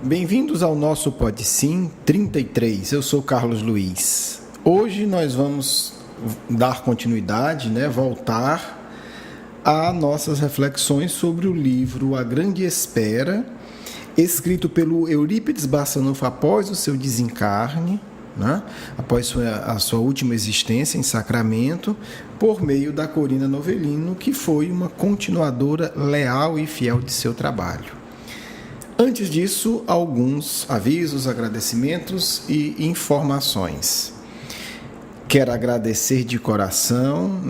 Bem-vindos ao nosso Pode Sim 33. Eu sou Carlos Luiz. Hoje nós vamos dar continuidade, voltar a nossas reflexões sobre o livro A Grande Espera, escrito pelo Eurípides Barçanufo após o seu desencarne, após a sua última existência em Sacramento, por meio da Corina Novellino, que foi uma continuadora leal e fiel de seu trabalho. Antes disso, alguns avisos, agradecimentos e informações. Quero agradecer de coração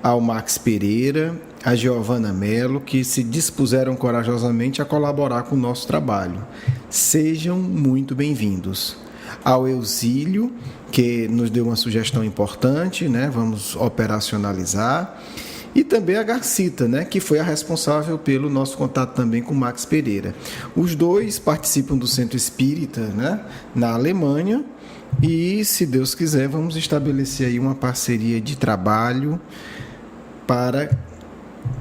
ao Max Pereira, a Giovana Mello, que se dispuseram corajosamente a colaborar com o nosso trabalho. Sejam muito bem-vindos. Ao Eusílio, que nos deu uma sugestão importante, vamos operacionalizar. E também a Garcita, que foi a responsável pelo nosso contato também com o Max Pereira. Os dois participam do Centro Espírita, na Alemanha, e, se Deus quiser, vamos estabelecer aí uma parceria de trabalho para,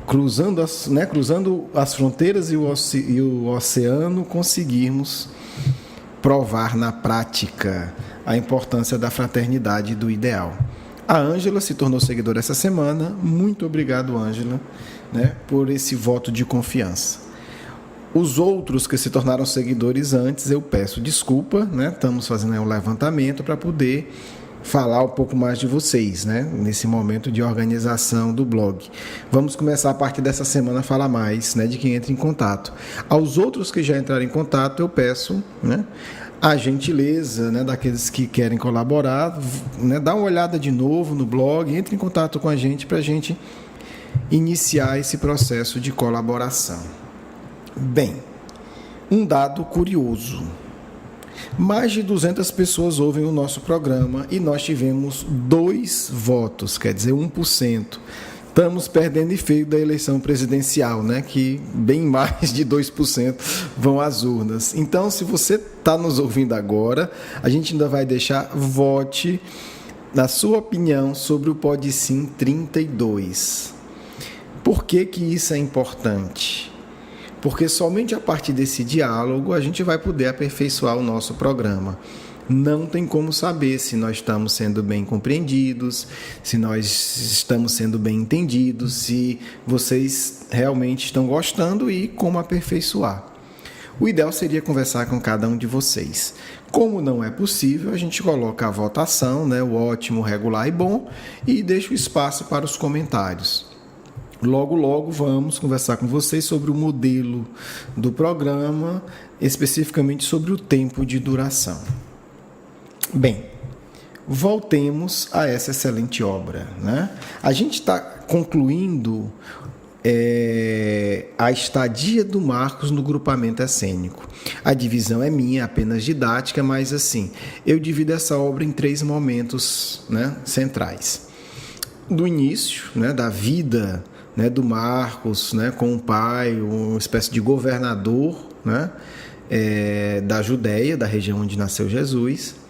cruzando as fronteiras e o oceano, conseguirmos provar na prática a importância da fraternidade e do ideal. A Ângela se tornou seguidora essa semana. Muito obrigado, Ângela, por esse voto de confiança. Os outros que se tornaram seguidores antes, eu peço desculpa, estamos fazendo um levantamento para poder falar um pouco mais de vocês, nesse momento de organização do blog. Vamos começar a partir dessa semana a falar mais, de quem entra em contato. Aos outros que já entraram em contato, eu peço, a gentileza, daqueles que querem colaborar, dá uma olhada de novo no blog, entre em contato com a gente para a gente iniciar esse processo de colaboração. Bem, um dado curioso. Mais de 200 pessoas ouvem o nosso programa e nós tivemos 2 votos, quer dizer, 1%. Estamos perdendo e feio da eleição presidencial, que bem mais de 2% vão às urnas. Então, se você está nos ouvindo agora, a gente ainda vai deixar vote na sua opinião sobre o Pode Sim 32. Por que isso é importante? Porque somente a partir desse diálogo a gente vai poder aperfeiçoar o nosso programa. Não tem como saber se nós estamos sendo bem compreendidos, se nós estamos sendo bem entendidos, se vocês realmente estão gostando e como aperfeiçoar. O ideal seria conversar com cada um de vocês. Como não é possível, a gente coloca a votação, o ótimo, regular e bom, e deixa o espaço para os comentários. Logo vamos conversar com vocês sobre o modelo do programa, especificamente sobre o tempo de duração. Bem, voltemos a essa excelente obra. A gente está concluindo a estadia do Marcos no grupamento essênico. A divisão é minha, apenas didática, mas assim, eu divido essa obra em 3 momentos centrais. Do início, da vida do Marcos, com o pai, uma espécie de governador da Judéia, da região onde nasceu Jesus,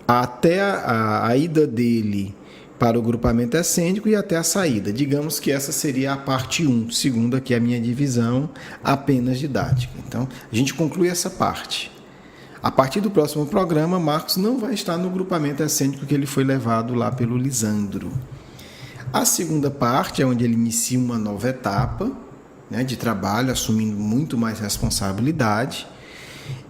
até a ida dele para o grupamento essênico e até a saída. Digamos que essa seria a parte 1, segundo aqui a minha divisão, apenas didática. Então, a gente conclui essa parte. A partir do próximo programa, Marcos não vai estar no grupamento essênico que ele foi levado lá pelo Lisandro. A segunda parte é onde ele inicia uma nova etapa de trabalho, assumindo muito mais responsabilidade,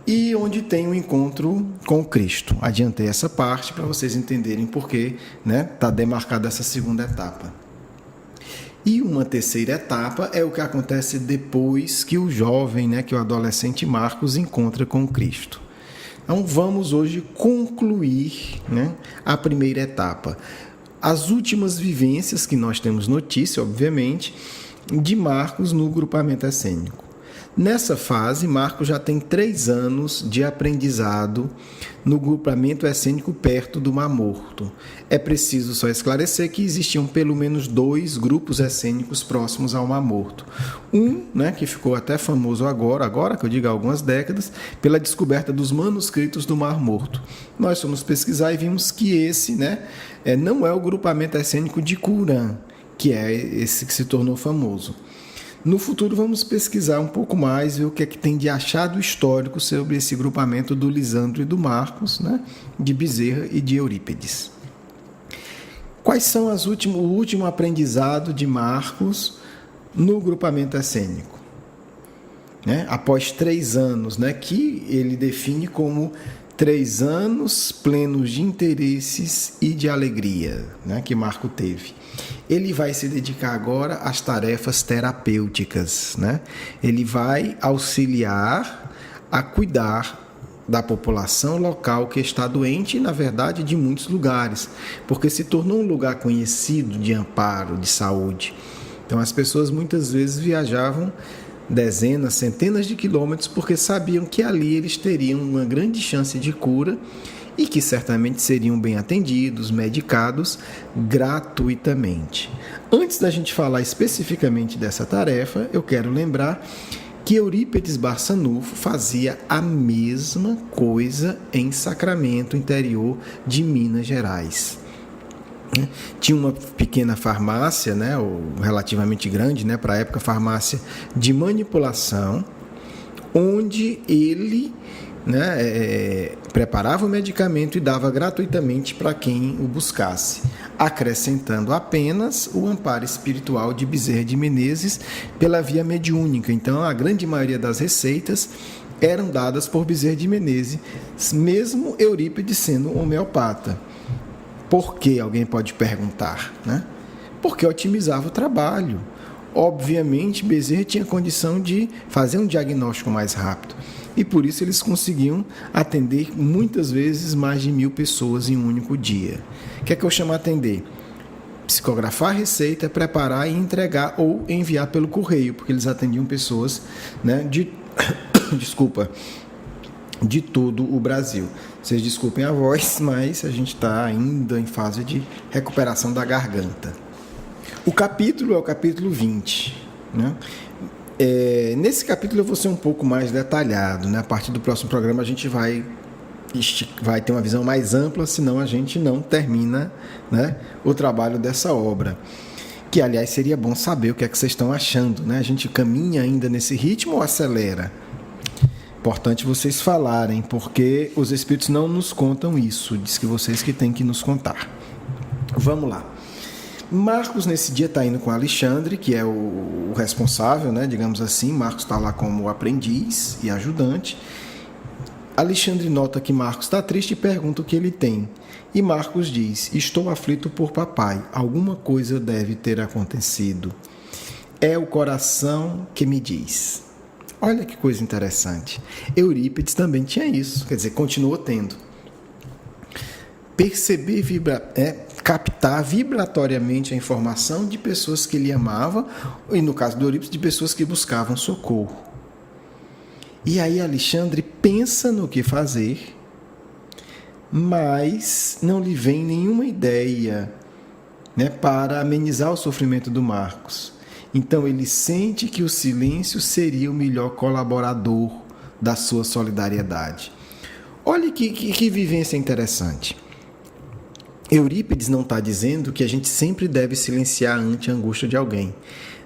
e onde tem um encontro com Cristo. Adiantei essa parte para vocês entenderem por que está demarcada essa segunda etapa. E uma terceira etapa é o que acontece depois que o jovem, que o adolescente Marcos encontra com Cristo. Então vamos hoje concluir a primeira etapa. As últimas vivências que nós temos notícia, obviamente, de Marcos no grupamento essênico. Nessa fase, Marcos já tem 3 anos de aprendizado no grupamento essênico perto do Mar Morto. É preciso só esclarecer que existiam pelo menos 2 grupos essênicos próximos ao Mar Morto. Um, que ficou até famoso agora que eu digo há algumas décadas, pela descoberta dos manuscritos do Mar Morto. Nós fomos pesquisar e vimos que esse não é o grupamento essênico de Qumran, que é esse que se tornou famoso. No futuro vamos pesquisar um pouco mais, ver o que é que tem de achado histórico sobre esse grupamento do Lisandro e do Marcos, né? De Bezerra e de Eurípides. Quais são o último aprendizado de Marcos no grupamento essênico? Né? Após 3 anos, né? Que ele define como 3 anos plenos de interesses e de alegria, né? Que Marco teve. Ele vai se dedicar agora às tarefas terapêuticas, né? Ele vai auxiliar a cuidar da população local que está doente e, na verdade, de muitos lugares, porque se tornou um lugar conhecido de amparo, de saúde. Então, as pessoas muitas vezes viajavam dezenas, centenas de quilômetros porque sabiam que ali eles teriam uma grande chance de cura e que certamente seriam bem atendidos, medicados gratuitamente. Antes da gente falar especificamente dessa tarefa, eu quero lembrar que Eurípides Barçanufo fazia a mesma coisa em Sacramento, interior de Minas Gerais. Tinha uma pequena farmácia, né, relativamente grande, né, para a época, farmácia de manipulação, onde ele, né, preparava o medicamento e dava gratuitamente para quem o buscasse, acrescentando apenas o amparo espiritual de Bezerra de Menezes pela via mediúnica. Então, a grande maioria das receitas eram dadas por Bezerra de Menezes, mesmo Eurípides sendo homeopata. Por que? Alguém pode perguntar, né? Porque otimizava o trabalho. Obviamente, Bezerra tinha condição de fazer um diagnóstico mais rápido. E por isso eles conseguiam atender muitas vezes mais de 1.000 pessoas em um único dia. O que é que eu chamo a atender? Psicografar a receita, preparar e entregar ou enviar pelo correio, porque eles atendiam pessoas, né, de todo o Brasil. Vocês desculpem a voz, mas a gente está ainda em fase de recuperação da garganta. O capítulo é o capítulo 20, né? Nesse capítulo eu vou ser um pouco mais detalhado, né? A partir do próximo programa a gente vai ter uma visão mais ampla, senão a gente não termina, né, o trabalho dessa obra. Que, aliás, seria bom saber o que é que vocês estão achando, né? A gente caminha ainda nesse ritmo ou acelera? Importante vocês falarem, porque os Espíritos não nos contam isso, diz que vocês que têm que nos contar. Vamos lá. Marcos, nesse dia, está indo com Alexandre, que é o responsável, né, digamos assim. Marcos está lá como aprendiz e ajudante. Alexandre nota que Marcos está triste e pergunta o que ele tem. E Marcos diz: estou aflito por papai, alguma coisa deve ter acontecido. É o coração que me diz. Olha que coisa interessante. Eurípides também tinha isso, quer dizer, continuou tendo. Captar vibratoriamente a informação de pessoas que ele amava, e no caso do Eurípides, de pessoas que buscavam socorro. E aí Alexandre pensa no que fazer, mas não lhe vem nenhuma ideia, né, para amenizar o sofrimento do Marcos. Então ele sente que o silêncio seria o melhor colaborador da sua solidariedade. Olha que vivência interessante. Eurípides não está dizendo que a gente sempre deve silenciar ante a angústia de alguém.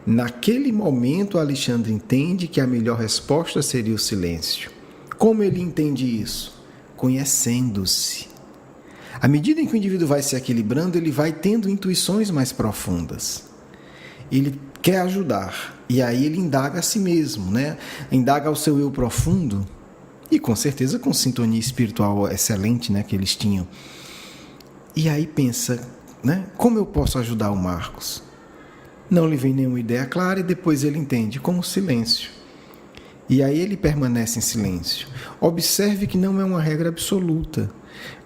Naquele momento, Alexandre entende que a melhor resposta seria o silêncio. Como ele entende isso? Conhecendo-se. À medida em que o indivíduo vai se equilibrando, ele vai tendo intuições mais profundas. Ele quer ajudar, e aí ele indaga a si mesmo, né? Indaga ao seu eu profundo, e com certeza com sintonia espiritual excelente, né, que eles tinham. E aí pensa, né, como eu posso ajudar o Marcos? Não lhe vem nenhuma ideia clara, e depois ele entende, com o silêncio. E aí ele permanece em silêncio. Observe que não é uma regra absoluta.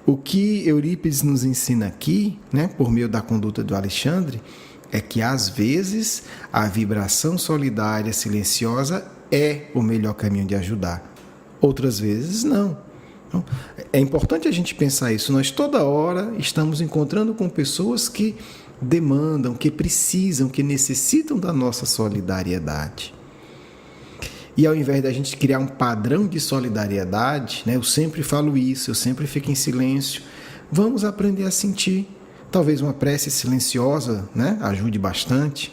O que Eurípides nos ensina aqui, né, por meio da conduta do Alexandre, é que às vezes a vibração solidária silenciosa é o melhor caminho de ajudar. Outras vezes não. É importante a gente pensar isso. Nós toda hora estamos encontrando com pessoas que demandam, que precisam, que necessitam da nossa solidariedade. E ao invés da gente criar um padrão de solidariedade, né, eu sempre falo isso, eu sempre fico em silêncio, vamos aprender a sentir. Talvez uma prece silenciosa, né, ajude bastante.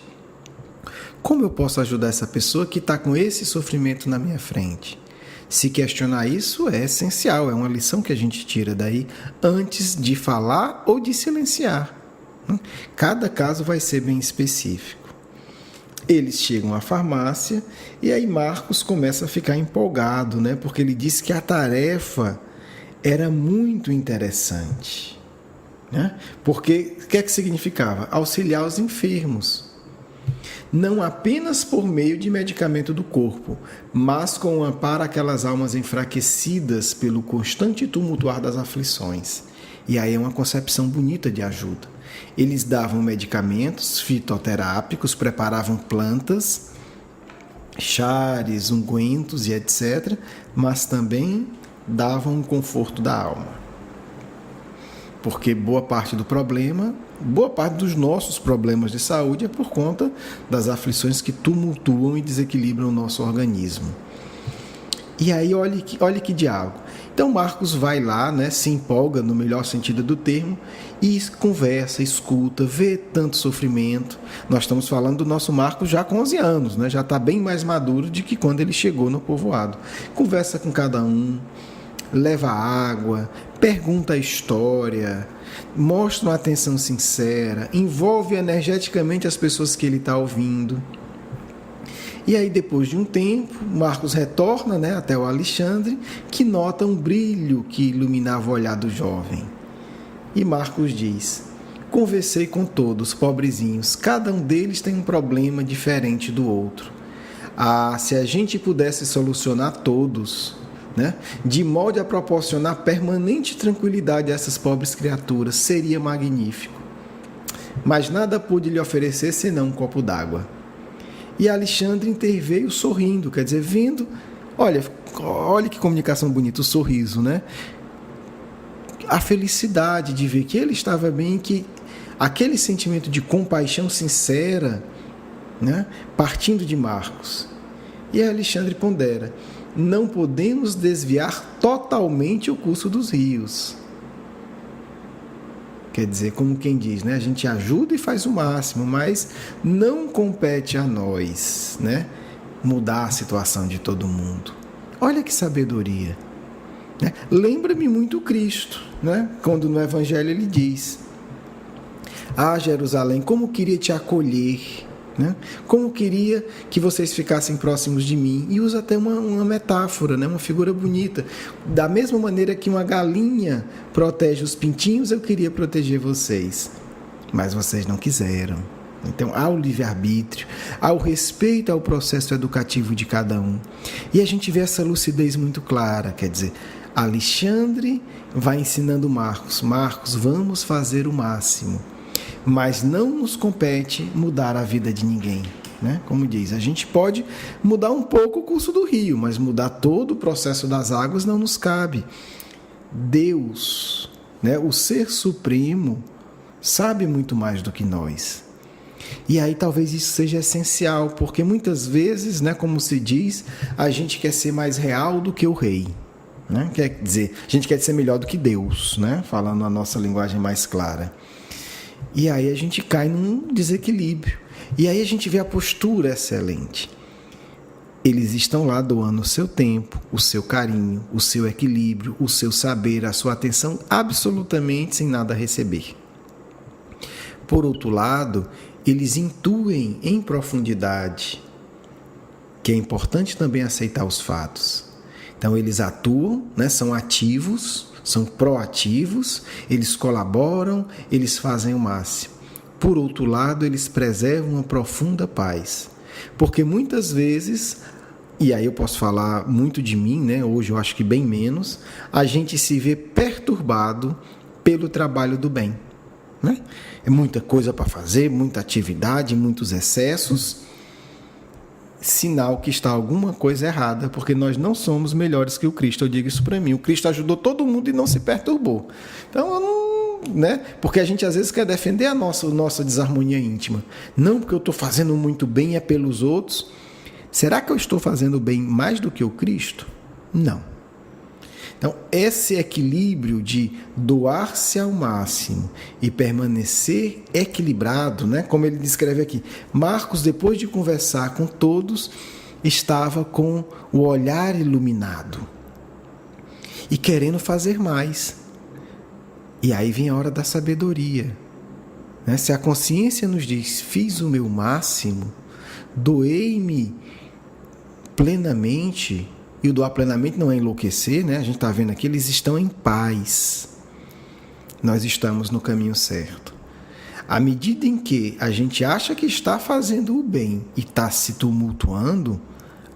Como eu posso ajudar essa pessoa que está com esse sofrimento na minha frente? Se questionar isso é essencial, é uma lição que a gente tira daí antes de falar ou de silenciar. Cada caso vai ser bem específico. Eles chegam à farmácia e aí Marcos começa a ficar empolgado, né? Porque ele diz que a tarefa era muito interessante. Né? Porque o que é que significava? Auxiliar os enfermos. Não apenas por meio de medicamento do corpo, mas com o amparo àquelas almas enfraquecidas pelo constante tumultuar das aflições. E aí é uma concepção bonita de ajuda. Eles davam medicamentos fitoterápicos, preparavam plantas, chares, ungüentos e etc., mas também davam um conforto da alma. Porque boa parte dos nossos problemas de saúde é por conta das aflições que tumultuam e desequilibram o nosso organismo. E aí, olha que diálogo. Então, Marcos vai lá, né, se empolga, no melhor sentido do termo, e conversa, escuta, vê tanto sofrimento. Nós estamos falando do nosso Marcos já com 11 anos, né, já está bem mais maduro do que quando ele chegou no povoado. Conversa com cada um, leva água, pergunta a história, mostra uma atenção sincera, envolve energeticamente as pessoas que ele está ouvindo. E aí, depois de um tempo, Marcos retorna, né, até o Alexandre, que nota um brilho que iluminava o olhar do jovem. E Marcos diz: conversei com todos, pobrezinhos, cada um deles tem um problema diferente do outro. Ah, se a gente pudesse solucionar todos, né, de modo a proporcionar permanente tranquilidade a essas pobres criaturas, seria magnífico. Mas nada pude lhe oferecer senão um copo d'água. E Alexandre interveio sorrindo, quer dizer, vendo, olha que comunicação bonita, o sorriso, né? A felicidade de ver que ele estava bem, que aquele sentimento de compaixão sincera, né, partindo de Marcos. E Alexandre pondera: não podemos desviar totalmente o curso dos rios. Quer dizer, como quem diz, né? A gente ajuda e faz o máximo, mas não compete a nós, né, mudar a situação de todo mundo. Olha que sabedoria. Né? Lembra-me muito Cristo, né? Quando no Evangelho ele diz: ah, Jerusalém, como queria te acolher, né? Como queria que vocês ficassem próximos de mim. E usa até uma metáfora, né? Uma figura bonita. Da mesma maneira que uma galinha protege os pintinhos, eu queria proteger vocês. Mas vocês não quiseram. Então, há o livre-arbítrio, há o respeito ao processo educativo de cada um. E a gente vê essa lucidez muito clara. Quer dizer, Alexandre vai ensinando Marcos: Marcos, vamos fazer o máximo. Mas não nos compete mudar a vida de ninguém. Né? Como diz, a gente pode mudar um pouco o curso do rio, mas mudar todo o processo das águas não nos cabe. Deus, né, o Ser Supremo, sabe muito mais do que nós. E aí talvez isso seja essencial, porque muitas vezes, né, como se diz, a gente quer ser mais real do que o rei. Né? Quer dizer, a gente quer ser melhor do que Deus, né? Falando a nossa linguagem mais clara. E aí a gente cai num desequilíbrio. E aí a gente vê a postura excelente. Eles estão lá doando o seu tempo, o seu carinho, o seu equilíbrio, o seu saber, a sua atenção, absolutamente sem nada a receber. Por outro lado, eles intuem em profundidade que é importante também aceitar os fatos. Então eles atuam, né, são ativos, são proativos, eles colaboram, eles fazem o máximo. Por outro lado, eles preservam uma profunda paz. Porque muitas vezes, e aí eu posso falar muito de mim, né? Hoje eu acho que bem menos, a gente se vê perturbado pelo trabalho do bem. Né? É muita coisa para fazer, muita atividade, muitos excessos. Sinal que está alguma coisa errada, porque nós não somos melhores que o Cristo. Eu digo isso para mim. O Cristo ajudou todo mundo e não se perturbou. Então, eu não, né? Porque a gente às vezes quer defender a nossa desarmonia íntima. Não porque eu estou fazendo muito bem, é pelos outros. Será que eu estou fazendo bem mais do que o Cristo? Não. Então, esse equilíbrio de doar-se ao máximo e permanecer equilibrado, né? Como ele descreve aqui, Marcos, depois de conversar com todos, estava com o olhar iluminado e querendo fazer mais. E aí vem a hora da sabedoria, né? Se a consciência nos diz, fiz o meu máximo, doei-me plenamente, e o doar plenamente não é enlouquecer, né? A gente está vendo aqui, eles estão em paz. Nós estamos no caminho certo. À medida em que a gente acha que está fazendo o bem e está se tumultuando,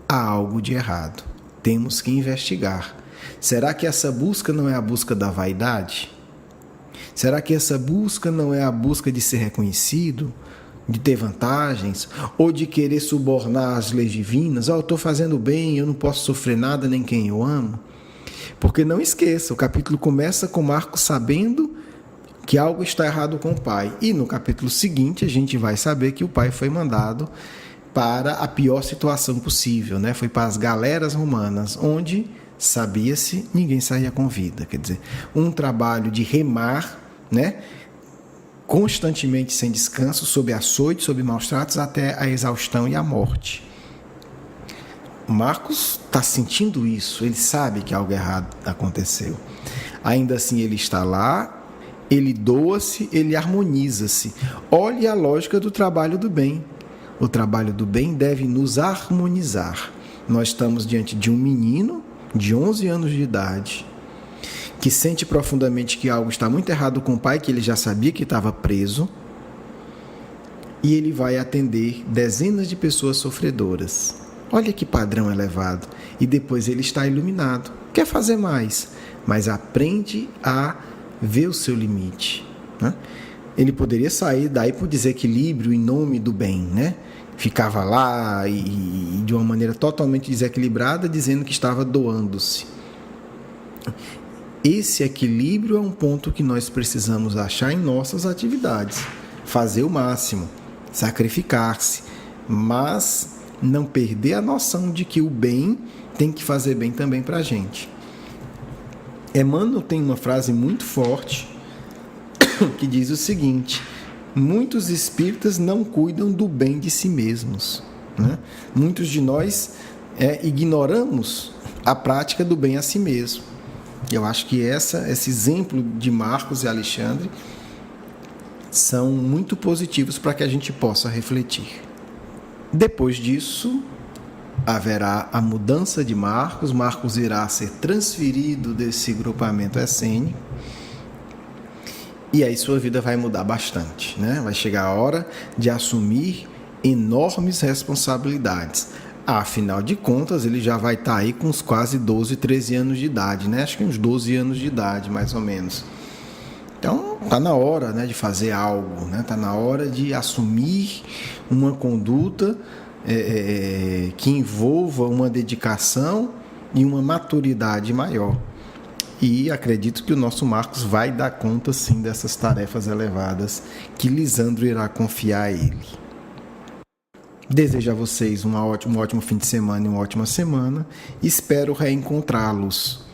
há algo de errado. Temos que investigar. Será que essa busca não é a busca da vaidade? Será que essa busca não é a busca de ser reconhecido, de ter vantagens, ou de querer subornar as leis divinas? Eu estou fazendo bem, eu não posso sofrer nada nem quem eu amo. Porque não esqueça, o capítulo começa com Marcos sabendo que algo está errado com o pai. E no capítulo seguinte a gente vai saber que o pai foi mandado para a pior situação possível, né? Foi para as galeras romanas, onde, sabia-se, ninguém saía com vida. Quer dizer, um trabalho de remar, né? Constantemente sem descanso, sob açoite, sob maus tratos, até a exaustão e a morte. Marcos está sentindo isso, ele sabe que algo errado aconteceu. Ainda assim ele está lá, ele doa-se, ele harmoniza-se. Olhe a lógica do trabalho do bem. O trabalho do bem deve nos harmonizar. Nós estamos diante de um menino de 11 anos de idade, que sente profundamente que algo está muito errado com o pai, que ele já sabia que estava preso, e ele vai atender dezenas de pessoas sofredoras. Olha que padrão elevado. E depois ele está iluminado. Quer fazer mais, mas aprende a ver o seu limite, né? Ele poderia sair daí por desequilíbrio em nome do bem, né? Ficava lá e de uma maneira totalmente desequilibrada, dizendo que estava doando-se. Esse equilíbrio é um ponto que nós precisamos achar em nossas atividades. Fazer o máximo, sacrificar-se, mas não perder a noção de que o bem tem que fazer bem também para a gente. Emmanuel tem uma frase muito forte que diz o seguinte: muitos espíritas não cuidam do bem de si mesmos, né? Muitos de nós ignoramos a prática do bem a si mesmo. Eu acho que esse exemplo de Marcos e Alexandre são muito positivos para que a gente possa refletir. Depois disso, haverá a mudança de Marcos. Marcos irá ser transferido desse grupamento essênico. E aí sua vida vai mudar bastante, né? Vai chegar a hora de assumir enormes responsabilidades. Afinal de contas, ele já vai estar aí com uns quase 12, 13 anos de idade, né? Acho que uns 12 anos de idade, mais ou menos. Então, está na hora, né, de fazer algo, né? Está na hora de assumir uma conduta que envolva uma dedicação e uma maturidade maior. E acredito que o nosso Marcos vai dar conta, sim, dessas tarefas elevadas que Lisandro irá confiar a ele. Desejo a vocês um ótimo fim de semana e uma ótima semana. Espero reencontrá-los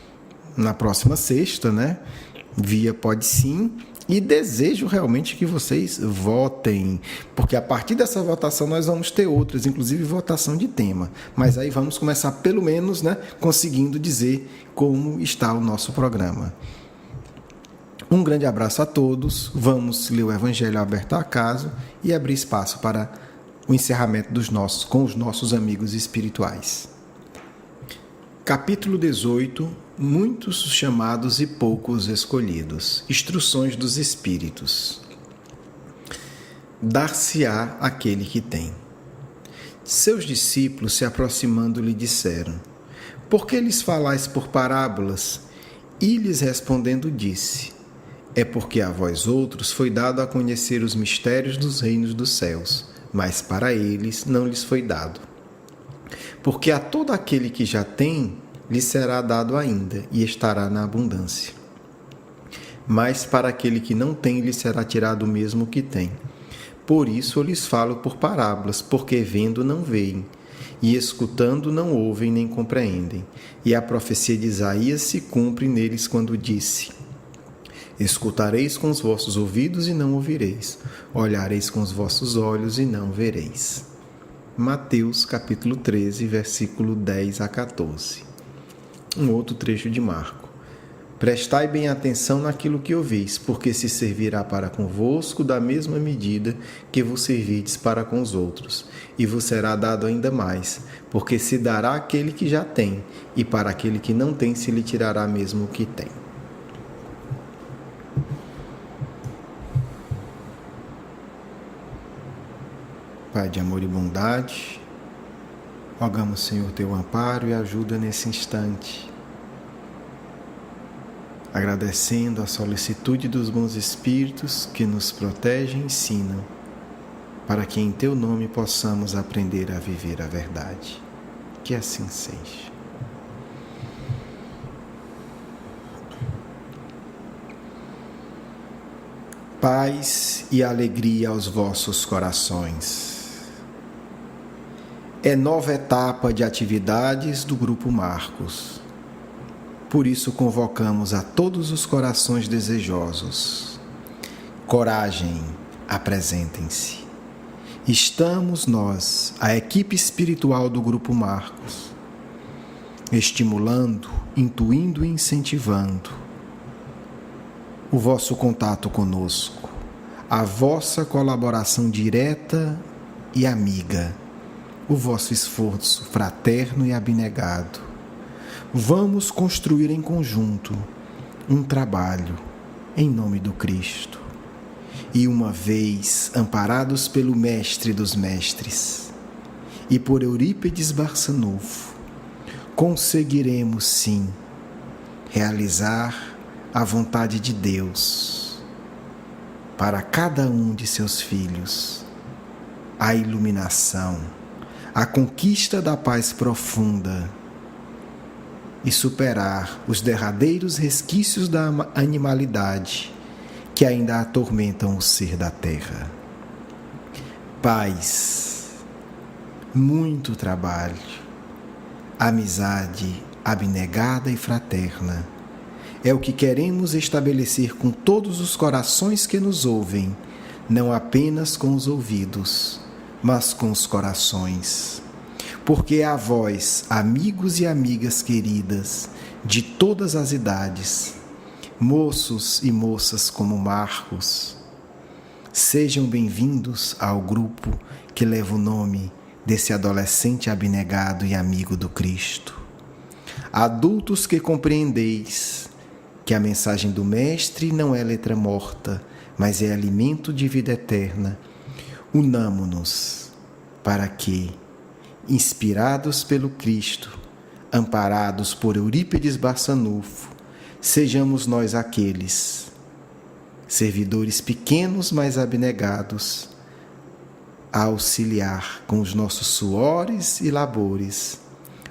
na próxima sexta, né? Via Pode Sim. E desejo realmente que vocês votem, porque a partir dessa votação nós vamos ter outras, inclusive votação de tema. Mas aí vamos começar pelo menos, né, conseguindo dizer como está o nosso programa. Um grande abraço a todos. Vamos ler o Evangelho aberto ao acaso e abrir espaço para o encerramento com os nossos amigos espirituais. Capítulo 18. Muitos chamados e poucos escolhidos. Instruções dos Espíritos. Dar-se-á aquele que tem. Seus discípulos, se aproximando, lhe disseram: por que lhes falais por parábolas? E lhes respondendo disse: é porque a vós outros foi dado a conhecer os mistérios dos reinos dos céus, mas para eles não lhes foi dado. Porque a todo aquele que já tem, lhe será dado ainda, e estará na abundância. Mas para aquele que não tem, lhe será tirado o mesmo que tem. Por isso eu lhes falo por parábolas, porque vendo não veem, e escutando não ouvem nem compreendem. E a profecia de Isaías se cumpre neles quando disse: escutareis com os vossos ouvidos e não ouvireis, olhareis com os vossos olhos e não vereis. Mateus capítulo 13, versículo 10 a 14. Um outro trecho de Marco. Prestai bem atenção naquilo que ouvis, porque se servirá para convosco da mesma medida que vos servirdes para com os outros, e vos será dado ainda mais, porque se dará àquele que já tem, e para aquele que não tem se lhe tirará mesmo o que tem. Pai de amor e bondade, rogamos, Senhor, teu amparo e ajuda nesse instante, agradecendo a solicitude dos bons espíritos que nos protegem e ensinam, para que em teu nome possamos aprender a viver a verdade. Que assim seja. Paz e alegria aos vossos corações. É nova etapa de atividades do Grupo Marcos. Por isso convocamos a todos os corações desejosos. Coragem, apresentem-se. Estamos nós, a equipe espiritual do Grupo Marcos, estimulando, intuindo e incentivando o vosso contato conosco, a vossa colaboração direta e amiga, o vosso esforço fraterno e abnegado. Vamos construir em conjunto um trabalho em nome do Cristo. E uma vez amparados pelo Mestre dos Mestres e por Eurípides Barçanufo, conseguiremos sim realizar a vontade de Deus para cada um de seus filhos, a iluminação, a conquista da paz profunda e superar os derradeiros resquícios da animalidade que ainda atormentam o ser da terra. Paz, muito trabalho, amizade abnegada e fraterna é o que queremos estabelecer com todos os corações que nos ouvem, não apenas com os ouvidos, mas com os corações. Porque a vós, amigos e amigas queridas, de todas as idades, moços e moças como Marcos, sejam bem-vindos ao grupo que leva o nome desse adolescente abnegado e amigo do Cristo. Adultos que compreendeis que a mensagem do Mestre não é letra morta, mas é alimento de vida eterna, unamo-nos para que, inspirados pelo Cristo, amparados por Eurípides Barçanufo, sejamos nós aqueles, servidores pequenos, mas abnegados, a auxiliar com os nossos suores e labores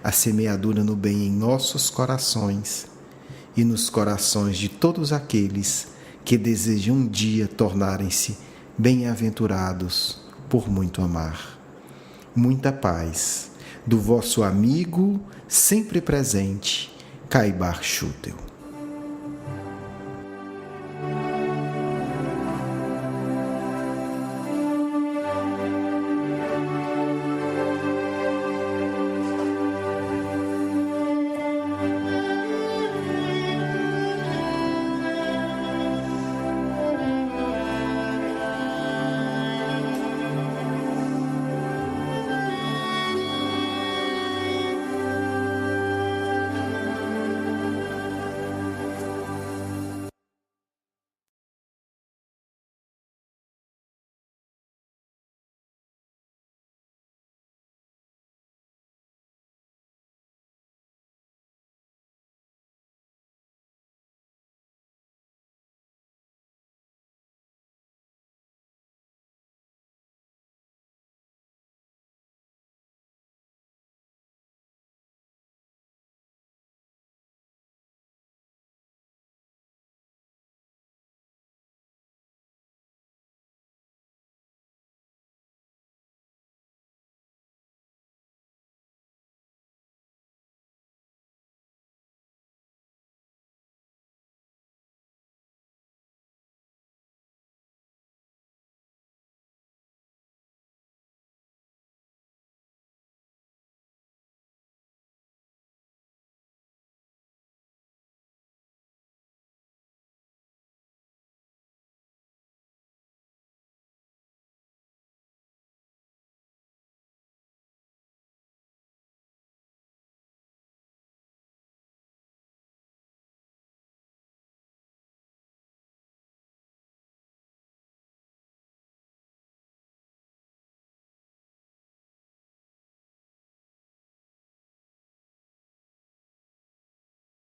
a semeadura no bem em nossos corações e nos corações de todos aqueles que desejam um dia tornarem-se bem-aventurados por muito amar. Muita paz do vosso amigo sempre presente, Caibar Schutel.